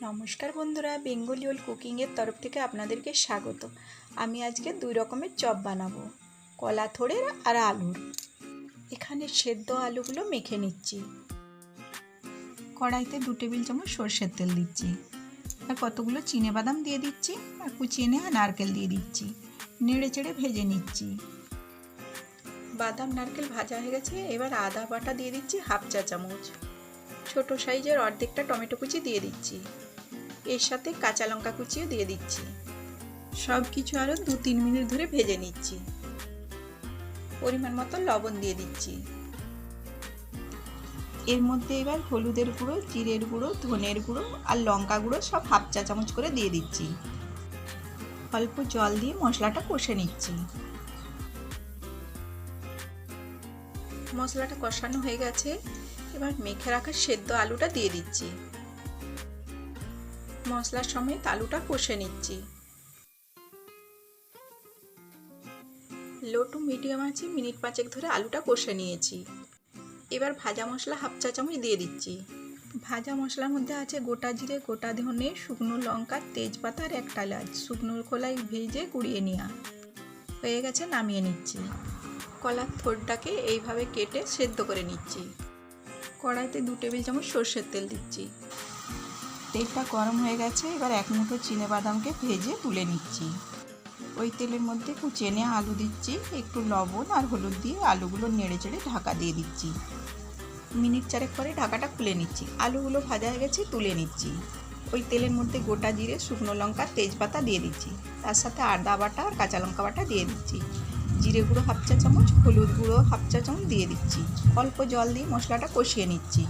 নমস্কার বন্ধুরা, বেঙ্গলি ওল কুকিংয়ের তরফ থেকে আপনাদেরকে স্বাগত। আমি আজকে দুই রকমের চপ বানাবো, কলা থোড়ের আর আলুর। এখানে সেদ্ধ আলুগুলো মেখে নিচ্ছি। কড়াইতে 2 টেবিল চামচ সরষের তেল দিচ্ছি, আর কতগুলো চিনেবাদাম দিয়ে দিচ্ছি, আর কুচিয়ে নেওয়া নারকেল দিয়ে দিচ্ছি। নেড়ে চেড়ে ভেজে নিচ্ছি। বাদাম নারকেল ভাজা হয়ে গেছে। এবার আদা বাটা দিয়ে দিচ্ছি হাফ চা চামচ। ছোট সাইজের অর্ধেকটা টমেটো কুচি দিয়ে দিচ্ছি। এর সাথে কাঁচা লঙ্কা কুচিও দিয়ে দিচ্ছি। সব কিছু আরও 2-3 মিনিট ধরে ভেজে নিচ্ছি। পরিমাণ মতো লবণ দিয়ে দিচ্ছি। এর মধ্যে এবার হলুদের গুঁড়ো, জিরের গুঁড়ো, ধনের গুঁড়ো আর লঙ্কা গুঁড়ো সব হাফ চা চামচ করে দিয়ে দিচ্ছি। অল্প জল দিয়ে মশলাটা কষে নিচ্ছি। মশলাটা কষানো হয়ে গেছে। এবার মেখে রাখা সেদ্ধ আলুটা দিয়ে দিচ্ছি। মশলার সমেত আলুটা কষে নিচ্ছি। লো টু মিডিয়াম আঁচে মিনিট 5 ধরে আলুটা কষে নিয়েছি। এবার ভাজা মশলা হাফ চা চামচ দিয়ে দিচ্ছি। ভাজা মশলার মধ্যে আছে গোটা জিরে, গোটা ধনে, শুকনো লঙ্কা, তেজপাতা আর একটা এলাচ শুকনো খোলায় ভেজে গুঁড়িয়ে নেওয়া। হয়ে গেছে, নামিয়ে নিচ্ছি। কলার থোড়টাকে এইভাবে কেটে সেদ্ধ করে নিচ্ছি। কড়াইতে 2 টেবিল চামচ সরষের তেল দিচ্ছি। তেলটা গরম হয়ে গেছে। এবার 1 মুঠো চিনেবাদামকে ভেজে তুলে নিচ্ছি। ওই তেলের মধ্যে কুচিয়ে নেওয়া আলু দিচ্ছি। একটু লবণ আর হলুদ দিয়ে আলুগুলো নেড়ে চেড়ে ঢাকা দিয়ে দিচ্ছি। মিনিট 4 পরে ঢাকাটা খুলে নিচ্ছি। আলুগুলো ভাজা হয়ে গেছে, তুলে নিচ্ছি। ওই তেলের মধ্যে গোটা জিরে, শুকনো লঙ্কা, তেজপাতা দিয়ে দিচ্ছি। তার সাথে আদা বাটা আর কাঁচা লঙ্কা বাটা দিয়ে দিচ্ছি। জিরে গুঁড়ো হাফ চা চামচ, হলুদ গুঁড়ো হাফ চা চামচ দিয়ে দিচ্ছি। অল্প জল দিয়ে মশলাটা কষিয়ে নিচ্ছি।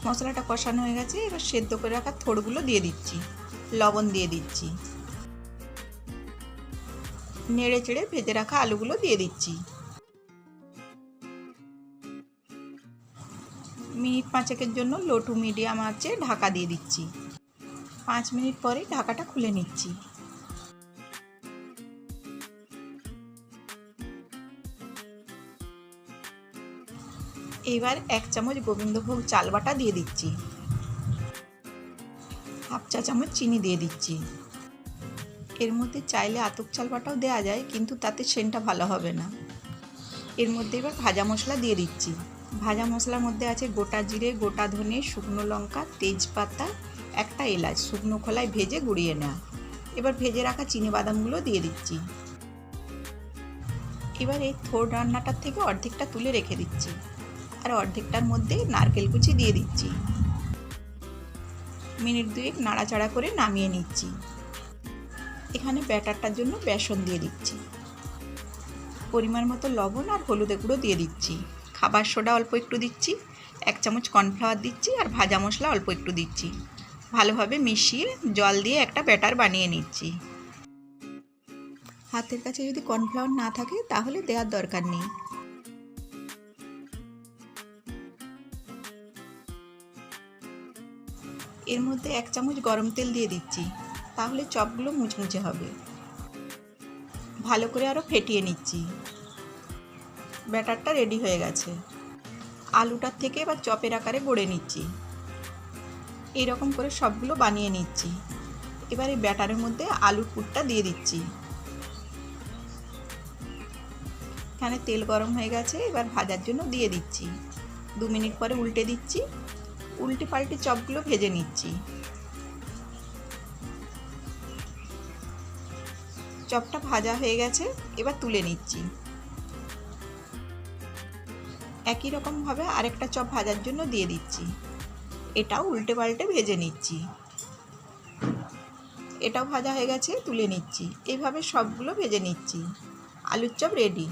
মশলাটা কষানো হয়ে গেছে। এবার সেদ্ধ করে রাখা থোড়গুলো দিয়ে দিচ্ছি। লবণ দিয়ে দিচ্ছি। নেড়ে চেড়ে ভেজে রাখা আলুগুলো দিয়ে দিচ্ছি। মিনিট 5 জন্য লো টু মিডিয়াম আঁচে ঢাকা দিয়ে দিচ্ছি। 5 মিনিট পরে ঢাকাটা খুলে নিচ্ছি। এবার 1 চামচ গোবিন্দভোগ চাল বাটা দিয়ে দিচ্ছি। হাফ চা চামচ চিনি দিয়ে দিচ্ছি। এর মধ্যে চাইলে আতপ চাল বাটাও দেওয়া যায়, কিন্তু তাতে সেন্টটা ভালো হবে না। এর মধ্যে এবার ভাজা মশলা দিয়ে দিচ্ছি। ভাজা মশলার মধ্যে আছে গোটা জিরে, গোটা ধনে, শুকনো লঙ্কা, তেজপাতা, একটা এলাচ শুকনো খোলায় ভেজে গুঁড়িয়ে নেওয়া। এবার ভেজে রাখা চিনিবাদামগুলো দিয়ে দিচ্ছি। এবার এই থোড় রান্নাটার থেকে অর্ধেকটা তুলে রেখে দিচ্ছি, আর অর্ধেকটার মধ্যে নারকেল কুচি দিয়ে দিচ্ছি। মিনিট 2 নাড়াচাড়া করে নামিয়ে নিচ্ছি। এখানে ব্যাটারটার জন্য বেসন দিয়ে দিচ্ছি। পরিমাণ মতো লবণ আর হলুদের গুঁড়ো দিয়ে দিচ্ছি। খাবার সোডা অল্প একটু দিচ্ছি। 1 চামচ কর্নফ্লাওয়ার দিচ্ছি, আর ভাজা মশলা অল্প একটু দিচ্ছি। ভালোভাবে মিশিয়ে জল দিয়ে একটা ব্যাটার বানিয়ে নিচ্ছি। হাতের কাছে যদি কর্নফ্লাওয়ার না থাকে তাহলে দেওয়ার দরকার নেই। এর মধ্যে 1 চামচ গরম তেল দিয়ে দিচ্ছি, তাহলে চপগুলো মুচমুচে হবে। ভালো করে আরও ফেটিয়ে নিচ্ছি। ব্যাটারটা রেডি হয়ে গেছে। আলুটার থেকে এবার চপের আকারে গড়ে নিচ্ছি। এইরকম করে সবগুলো বানিয়ে নিচ্ছি। এবার এই ব্যাটারের মধ্যে আলুর পুরটা দিয়ে দিচ্ছি। এখানে তেল গরম হয়ে গেছে। এবার ভাজার জন্য দিয়ে দিচ্ছি। 2 মিনিট পরে উল্টে দিচ্ছি। উল্টে পাল্টে চপগুলো ভেজে নিচ্ছি। চপটা ভাজা হয়ে গেছে। এবার তুলে নিচ্ছি। একই রকমভাবে আরেকটা চপ ভাজার জন্য দিয়ে দিচ্ছি। এটাও উল্টে পাল্টে ভেজে নিচ্ছি। এটাও ভাজা হয়ে গেছে, তুলে নিচ্ছি। এইভাবে সবগুলো ভেজে নিচ্ছি। আলুর চপ রেডি।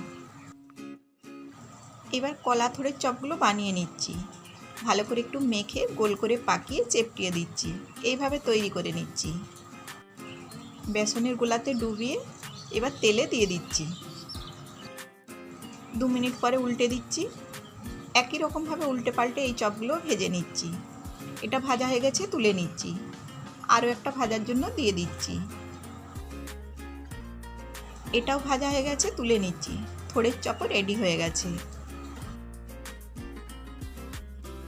এবার কলা থোড়ের চপগুলো বানিয়ে নিচ্ছি। ভালো করে একটু মেখে গোল করে পাকিয়ে চেপটিয়ে দিচ্ছি। এইভাবে তৈরি করে নিচ্ছি। বেসনের গোলাতে ডুবিয়ে এবার তেলে দিয়ে দিচ্ছি। 2 মিনিট পরে উল্টে দিচ্ছি। একই রকমভাবে উল্টে পাল্টে এই চপগুলো ভেজে নিচ্ছি। এটা ভাজা হয়ে গেছে, তুলে নিচ্ছি। আরও একটা ভাজার জন্য দিয়ে দিচ্ছি। এটাও ভাজা হয়ে গেছে, তুলে নিচ্ছি। থোড়ের চপও রেডি হয়ে গেছে।